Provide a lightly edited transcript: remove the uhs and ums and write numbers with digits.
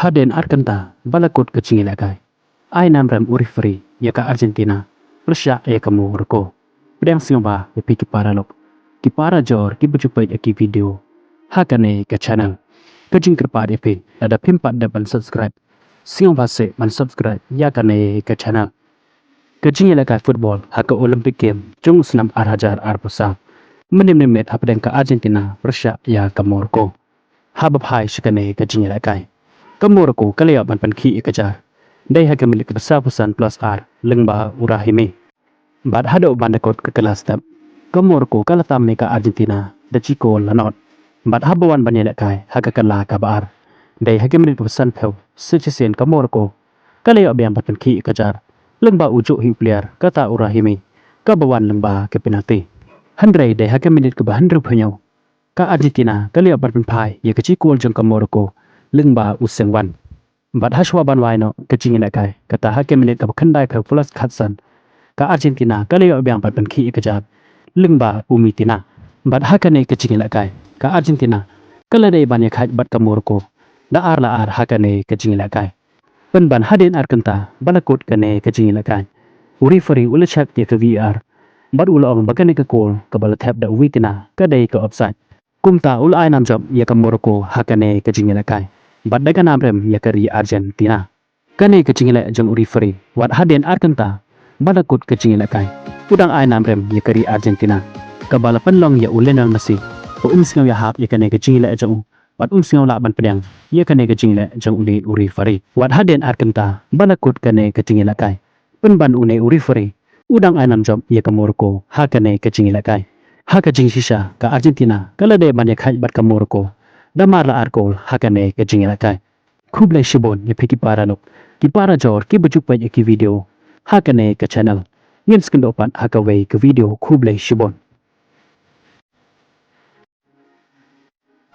Haden Arkanta, Balakot Kachingilakai. I Namram Urifri, Yaka Argentina, Russia Yakamu Roko. Pedang Siomba, the Piki Paralop. Kipara Jor, Kibuchupai Aki video. Hakane ka channel. Kajing kerpa DP, ada pimpat dapat subscribe. Siomba se man subscribe, Yakane ka channel. Kachingilakai football, haka Olympic game, Jung Snam Arhajar Arpusa. Menim-nimet Pedang ka Argentina, Russia Yakamu Roko. Habapai Shikane Kachingilakai. Kamoroko kalaya ban panki ikajar. Dai haka milik bersapusan plus R lengba urahime. Bad hado bandakot ke kelas tab. Kamoroko kalatam meka Argentina da chiko lanot. Bad habawan banyakai haka kala kabar. Dai haka milik bersan pew sechesen kamoroko kalaya ban panki ikajar. Lengba ujuk hi player kata urahime. Kabawan lengba ke penalti. Handrai dai haka milik ke bahandru penyo. Ka Argentina kalaya ban panpai ya kecikol jeng kamoroko. Lengba usengwan. Bad hashwa banwaino kachingilakai kata hakem minit ka khandai ka plus khatsan ka Argentina kalayo biang pat banki ikajab lengba umitina bad hakane kachingilakai ka Argentina kaladai banya khat bad ka Morocco da ar hakane kachingilakai ban hadin arkanta balakot kane kachingilakai uri fari ulachak ya ka VR bad ulong bagane ka kol ka balathap da umitina kadai ka offside kumta ulai namjab ya ka Morocco hakane kachingilakai Bad daga namrem yakari Argentina. Kane kecingila jeng uri free. Wat haden arkanta. Balakut kecingila kai. Udang ay namrem yakari Argentina. Kabala panlong ya ulenang nasi. O umsingaw ya hap yakane kecingila jeng. Wat umsingaw laban pedang. Yakane kecingila jeng uri free. Wat haden arkanta. Balakut kane kecingila kai. Penban une uri free. Udang ay namjob yakamoroko. Hakane kecingila kai. Haka jeng sisa ka Argentina. Kalade banyak haj bat ka Morocco. Damar la arkol hakane kecingilakai. Kublai shibon ya piki paranok. Ki para jor ki bujukpai ki video. Hakane ke channel. Ngin skendopan hakawai ke video kublai shibon.